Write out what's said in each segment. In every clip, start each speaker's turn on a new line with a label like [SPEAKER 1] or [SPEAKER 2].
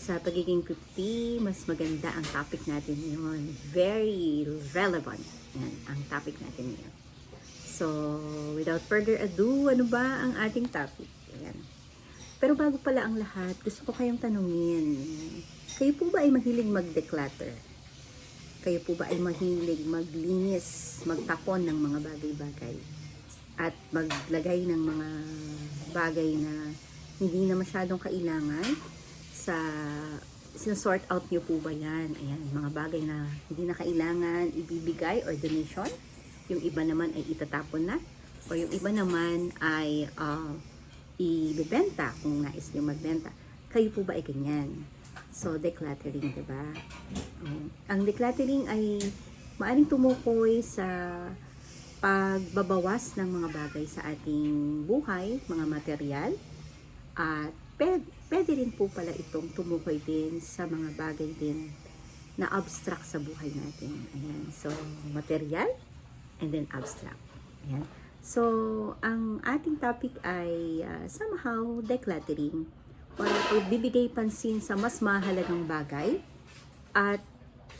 [SPEAKER 1] Sa pagiging 50, mas maganda ang topic natin ngayon. Very relevant. Yan, ang topic natin ngayon. So, without further ado, ano ba ang ating topic? Ayan. Pero bago pala ang lahat, gusto ko kayong tanungin. Kayo po ba ay mahilig mag-declutter? Kayo po ba ay mahilig maglinis, magtapon ng mga bagay-bagay? At maglagay ng mga bagay na hindi na masyadong kailangan sa sinasort out nyo po ba yan? Ayan, mga bagay na hindi na kailangan ibibigay or donation. Yung iba naman ay itatapon na. O yung iba naman ay ibebenta kung nais nyo magbenta. Kayo po ba ay ganyan? So, decluttering, diba? Ang decluttering ay maaring tumukoy sa pagbabawas ng mga bagay sa ating buhay, mga material, at pwede rin po pala itong tumukoy din sa mga bagay din na abstract sa buhay natin. Ayan. So, material and then abstract. Ayan. So, ang ating topic ay somehow decluttering or pagbibigay pansin sa mas mahalagang bagay at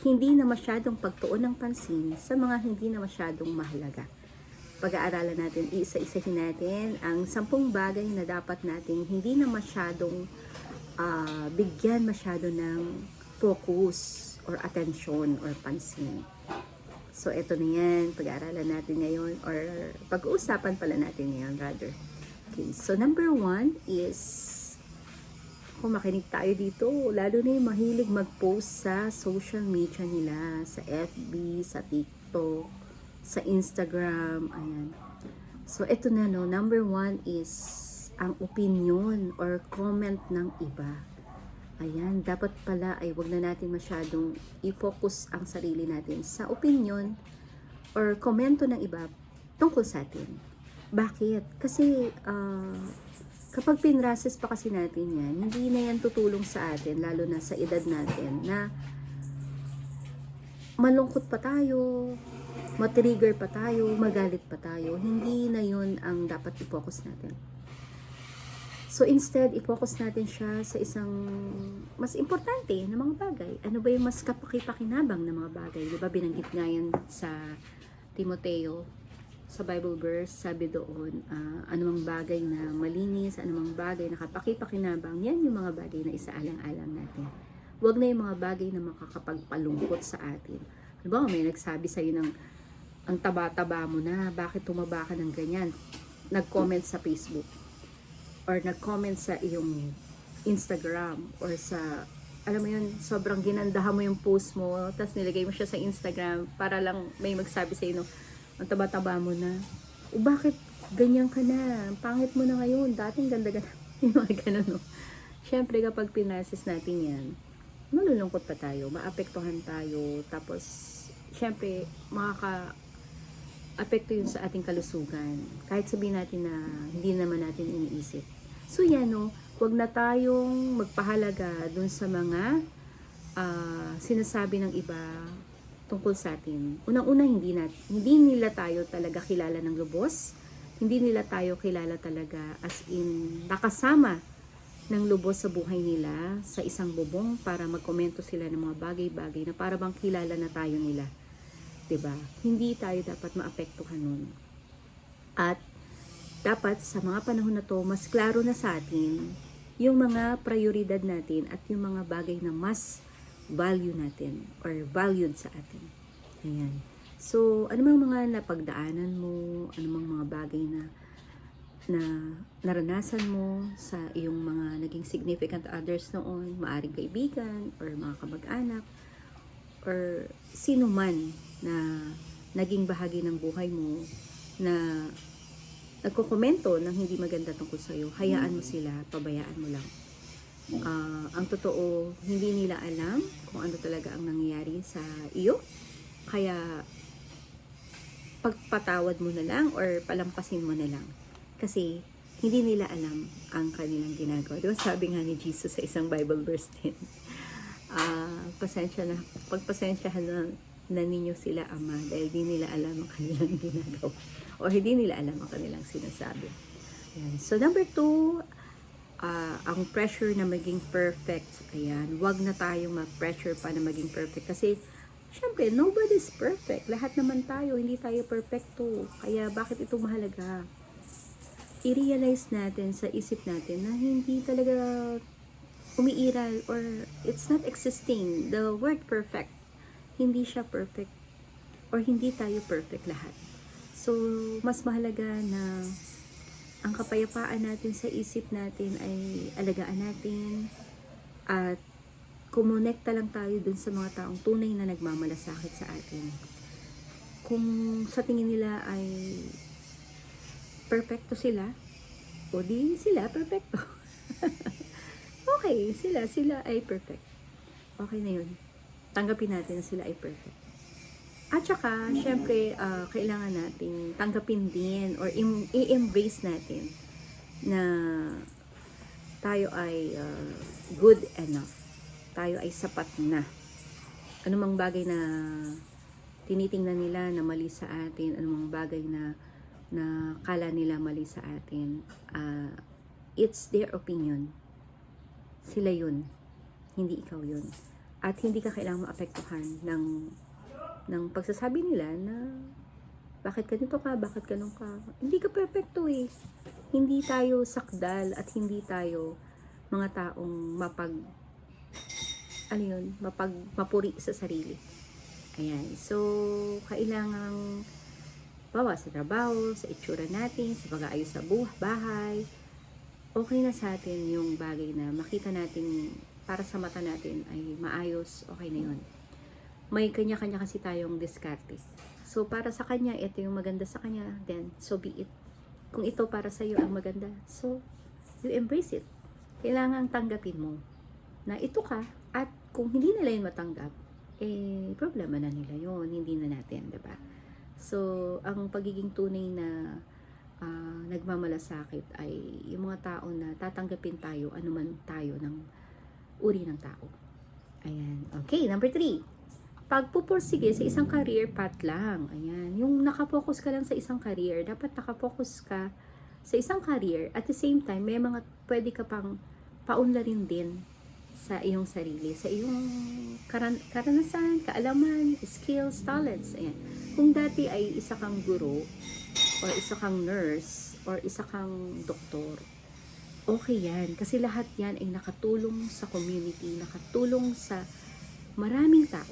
[SPEAKER 1] hindi na masyadong pagtuon ng pansin sa mga hindi na masyadong mahalaga. Pag-aaralan natin, isa-isahin natin ang 10 bagay na dapat nating hindi na masyadong bigyan masyado ng focus or attention or pansin. So, ito na yan, pag-aaralan natin ngayon or pag-uusapan pala natin ngayon rather. Okay, so number 1 is kung makinig tayo dito, lalo na yung mahilig mag-post sa social media nila, sa FB, sa TikTok, sa Instagram, ayan. So, ito na, no, number 1 is ang opinion or comment ng iba. Ayan, dapat pala ay wag na natin masyadong i-focus ang sarili natin sa opinion or komento ng iba tungkol sa atin. Bakit? Kasi, kapag pinrases pa kasi natin yan, hindi na yan tutulong sa atin, lalo na sa edad natin, na malungkot pa tayo, matrigger pa tayo, magalit pa tayo. Hindi na yun ang dapat i-focus natin. So instead, i-focus natin siya sa isang mas importante na mga bagay. Ano ba yung mas kapaki-pakinabang na mga bagay? Diba binanggit nga yan sa Timoteo, sa Bible verse, sabi doon, anumang bagay na malinis, anumang bagay na kapaki-pakinabang, yan yung mga bagay na isaalang-alang natin. Huwag na yung mga bagay na makakapagpalungkot sa atin. Diba, may nagsabi sa'yo ng, ang taba-taba mo na, bakit tumaba ka ng ganyan? Nag-comment sa Facebook, or nag-comment sa iyong Instagram, or sa, alam mo yun, sobrang ginandahan mo yung post mo, tapos nilagay mo siya sa Instagram, para lang may magsabi sa'yo, no, ang taba-taba mo na. O bakit ganyan ka na? Pangit mo na ngayon. Dating ganda-ganda. Yung mga ganun, no? Siyempre, kapag pinasis natin yan, malulungkot pa tayo. Maapektuhan tayo. Tapos, siyempre, makaka-apekto yun sa ating kalusugan. Kahit sabihin natin na hindi naman natin iniisip. So, yan, no? Huwag na tayong magpahalaga dun sa mga sinasabi ng iba tungkol sa atin. Unang-una, hindi nila tayo talaga kilala ng lubos. Hindi nila tayo kilala talaga as in nakasama ng lubos sa buhay nila sa isang bubong para magkomento sila ng mga bagay-bagay na para bang kilala na tayo nila. 'Di ba? Hindi tayo dapat maapektuhan nun. At dapat sa mga panahon na to, mas klaro na sa atin yung mga prioridad natin at yung mga bagay na mas value natin or valued sa atin. Ayan. So, ano mang mga napagdaanan mo, ano mang mga bagay na naranasan mo sa iyong mga naging significant others noon, maaring kaibigan or mga kamag-anak or sino man na naging bahagi ng buhay mo na nagkokomento ng hindi maganda tungkol sa iyo, hayaan mo sila, pabayaan mo lang. Ang totoo, hindi nila alam kung ano talaga ang nangyayari sa iyo. Kaya, pagpatawad mo na lang or palampasin mo na lang. Kasi, hindi nila alam ang kanilang ginagawa. Diba sabi nga ni Jesus sa isang Bible verse din, pagpasensyahan na ninyo sila, Ama, dahil di nila alam ang kanilang ginagawa. O hindi nila alam ang kanilang sinasabi. Yan. So, number 2, ang pressure na maging perfect. Ayan, wag na tayong ma-pressure pa na maging perfect. Kasi, syempre, nobody's perfect. Lahat naman tayo, hindi tayo perfecto. Kaya, bakit ito mahalaga? I-realize natin sa isip natin na hindi talaga umiiral or it's not existing. The word perfect, hindi siya perfect or hindi tayo perfect lahat. So, mas mahalaga na ang kapayapaan natin sa isip natin ay alagaan natin at kumonekta lang tayo dun sa mga taong tunay na nagmamalasakit sa atin. Kung sa tingin nila ay perfecto sila, o di sila perfecto. Okay, sila ay perfect. Okay na yun. Tanggapin natin na sila ay perfect. At saka, syempre, kailangan natin tanggapin din or i-embrace natin na tayo ay good enough. Tayo ay sapat na. Anumang bagay na tinitingnan nila na mali sa atin, anumang bagay na kala nila mali sa atin, it's their opinion. Sila yun. Hindi ikaw yun. At hindi ka kailangang maapektuhan ng pagsasabi nila na bakit ganito ka, bakit ganun ka. Hindi ka perfecto eh. Hindi tayo sakdal at hindi tayo mga taong mapuri sa sarili. Ayan. So, kailangang bawa sa trabaho, sa itsura natin, sa pag-aayos sa bahay, okay na sa atin yung bagay na makita natin para sa mata natin ay maayos, okay na yun. May kanya-kanya kasi tayong diskarte. So, para sa kanya, ito yung maganda sa kanya, then, so be it. Kung ito para sa iyo ang maganda, so, you embrace it. Kailangan tanggapin mo na ito ka, at kung hindi nila yun matanggap, problema na nila yun, hindi na natin, diba? So, ang pagiging tunay na nagmamalasakit ay yung mga tao na tatanggapin tayo, anuman tayo ng uri ng tao. Ayan. Okay, number 3. Pagpupursige sa isang career path lang. Ayan. Yung nakafocus ka lang sa isang career, dapat nakafocus ka sa isang career. At the same time, may mga pwede ka pang paunlarin din sa iyong sarili, sa iyong karanasan, kaalaman, skills, talents. Ayan. Kung dati ay isa kang guro, or isa kang nurse, or isa kang doktor, okay yan. Kasi lahat yan ay nakatulong sa community, nakatulong sa maraming tao.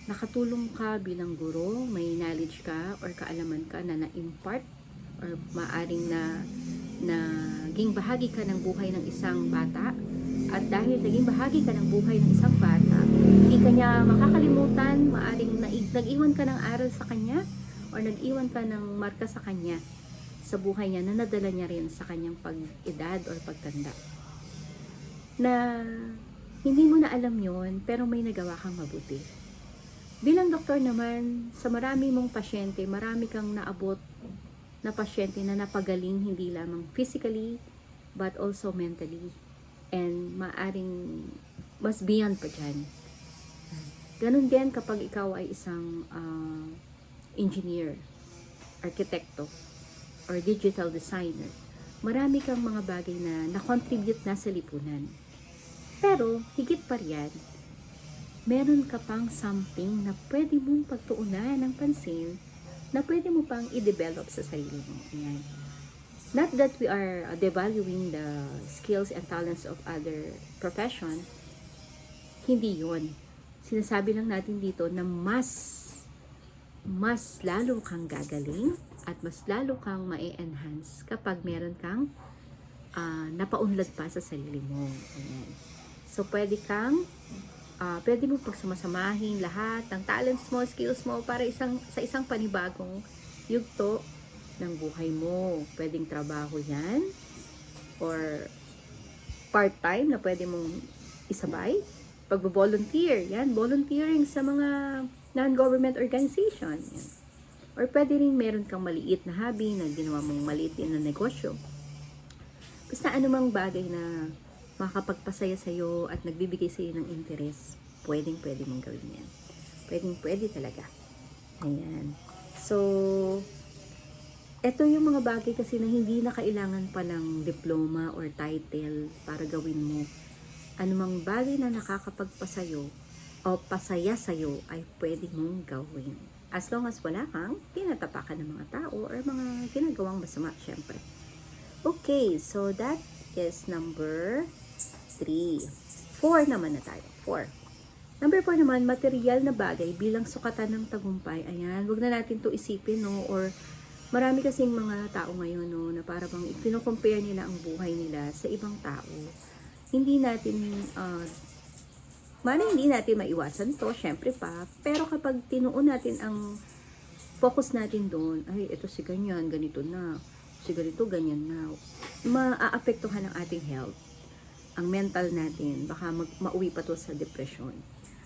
[SPEAKER 1] Nakatulong ka bilang guro, may knowledge ka or kaalaman ka na na-impart or maaring na naging bahagi ka ng buhay ng isang bata. At dahil naging bahagi ka ng buhay ng isang bata, hindi ka niya makakalimutan, maaring nag-iwan ka ng aral sa kanya or nag-iwan ka ng marka sa kanya sa buhay niya na nadala niya rin sa kanyang pag-edad or pagtanda. Na hindi mo na alam yon pero may nagawa kang mabuti. Bilang doktor naman, sa marami mong pasyente, marami kang naabot na pasyente na napagaling hindi lamang physically, but also mentally. And maaring mas beyond pa dyan. Ganun din kapag ikaw ay isang engineer, arkitekto, or digital designer. Marami kang mga bagay na na-contribute na sa lipunan. Pero, higit pa riyan, meron ka pang something na pwede mong pagtuunan ng pansin na pwede mo pang i-develop sa sarili mo. Ayan. Not that we are devaluing the skills and talents of other profession. Hindi yun. Sinasabi lang natin dito na mas lalo kang gagaling at mas lalo kang ma-enhance kapag meron kang napaunlad pa sa sarili mo. Ayan. So, pwede mo pagsamasamahin lahat ng talents mo, skills mo para sa isang panibagong yugto ng buhay mo. Pwedeng trabaho yan or part-time na pwede mong isabay. Pag-volunteer, yan, volunteering sa mga non-government organization. Yan. Or pwede rin meron kang maliit na hobby na ginawa mong maliit din na negosyo. Basta anumang bagay na makakapagpasaya sa'yo at nagbibigay sa'yo ng interes, pwede mong gawin yan. Pwede talaga. Ayan. So, Ito yung mga bagay kasi na hindi na kailangan pa ng diploma or title para gawin mo. Anumang bagay na nakakapagpasayo o pasaya sa'yo ay pwede mong gawin. As long as wala kang tinatapakan ng mga tao or mga ginagawang masama, syempre. Okay, so that is number 3. 4 naman na tayo. 4. Number 4 naman, material na bagay bilang sukatan ng tagumpay. Ayan, wag na natin to isipin, no? Or marami kasing mga tao ngayon, no, na para bang ipino-compare nila ang buhay nila sa ibang tao. Hindi natin, hindi natin maiwasan to, syempre pa. Pero kapag tinuon natin ang focus natin doon, ay, ito si ganyan, ganito na. Si ganito, ganyan na. Maaapektuhan ang ating health, ang mental natin. Baka mauwi pa to sa depression.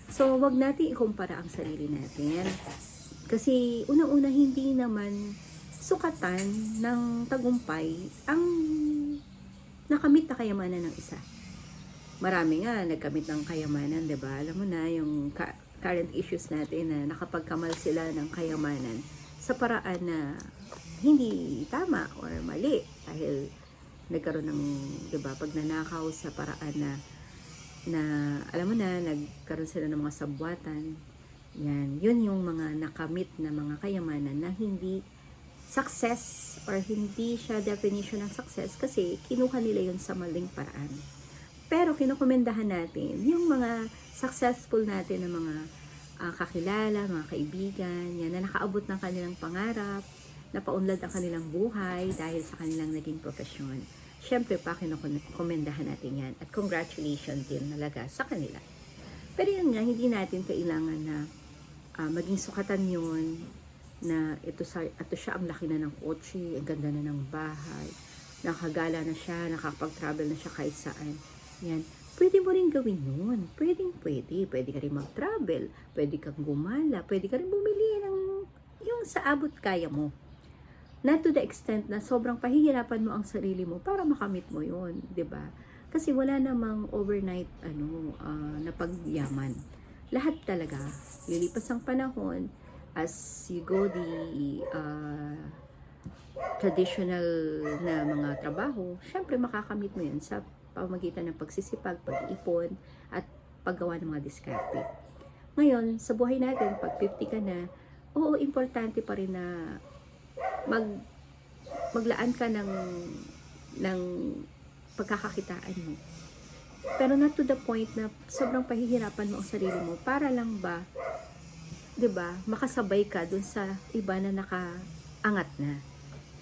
[SPEAKER 1] So, wag natin ikumpara ang sarili natin. Kasi, unang-una, hindi naman sukatan ng tagumpay ang nakamit na kayamanan ng isa. Marami nga nagkamit ng kayamanan, 'di ba? Alam mo na yung current issues natin na nakapagkamal sila ng kayamanan sa paraan na hindi tama or mali dahil nagkaroon ng, 'di ba, pagnanakaw sa paraan na alam mo na nagkaroon sila ng mga sabwatan. Yan, yun yung mga nakamit na mga kayamanan na hindi success or hindi siya definition ng success kasi kinuha nila yun sa maling paraan. Pero kinukomendahan natin yung mga successful natin na mga kakilala, mga kaibigan, yan, na nakaabot ng kanilang pangarap, napaunlad ang kanilang buhay dahil sa kanilang naging profesyon. Siyempre pa, kinukomendahan natin yan at congratulations din talaga sa kanila. Pero yun nga, hindi natin kailangan na maging sukatan yun na ito siya ang laki na ng kotse, ang ganda na ng bahay, nakagala na siya, nakapag-travel na siya kahit saan. Yan. Pwede mo rin gawin yun. Pwede. Pwede ka rin mag-travel. Pwede kang gumala. Pwede ka rin bumili ng yung sa abot kaya mo. Not to the extent na sobrang pahihirapan mo ang sarili mo para makamit mo yun. 'Di ba? Kasi wala namang overnight na pagyaman. Lahat talaga. Lilipas ang panahon as you go the traditional na mga trabaho, syempre makakamit mo yun sa pamamagitan ng pagsisipag, pag-iipon, at paggawa ng mga diskarte. Ngayon, sa buhay natin, pag 50 ka na, oo, importante pa rin na maglaan ka ng pagkakakitaan mo. Pero not to the point na sobrang pahihirapan mo ang sarili mo para lang ba, 'di ba, makasabay ka dun sa iba na nakaangat na.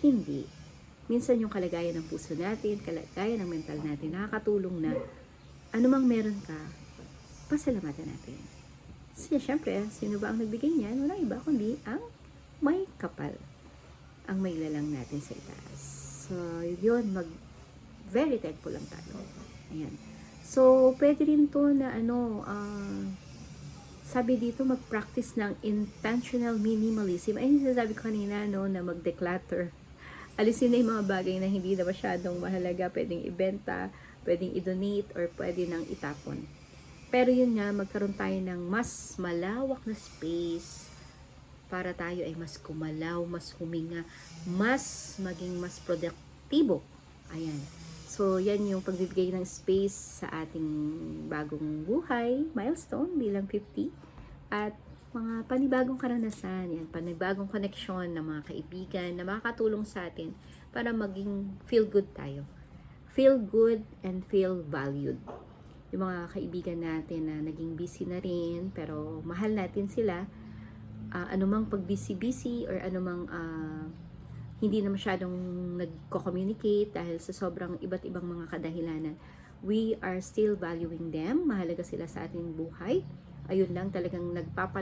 [SPEAKER 1] Hindi. Minsan yung kalagayan ng puso natin, kalagayan ng mental natin, nakakatulong na anumang meron ka, pasalamatan natin. Kasi syempre, sino ba ang nagbigay niyan? Walang iba kundi ang may kapal. Ang may lalang natin sa itaas. So, yun, very thankful lang tayo. Ayan. So, pwede rin to na sabi dito, mag-practice ng intentional minimalism. Ay, sabi ko kanina, no, na mag-declutter. Alisin na yung mga bagay na hindi na masyadong mahalaga, pwedeng ibenta, pwedeng i-donate, or pwede nang itapon. Pero yun nga, magkaroon tayo ng mas malawak na space para tayo ay mas kumalaw, mas huminga, maging mas produktibo. Ayan. So, yan yung pagbibigay ng space sa ating bagong buhay, milestone bilang 50, at mga panibagong karanasan, yan, panibagong koneksyon ng mga kaibigan na makakatulong sa atin para maging feel good tayo. Feel good and feel valued. Yung mga kaibigan natin na naging busy na rin, pero mahal natin sila, anumang pag-busy-busy or anumang hindi na masyadong nagko-communicate dahil sa sobrang iba't ibang mga kadahilanan, we are still valuing them. Mahalaga sila sa ating buhay. Ayun lang, talagang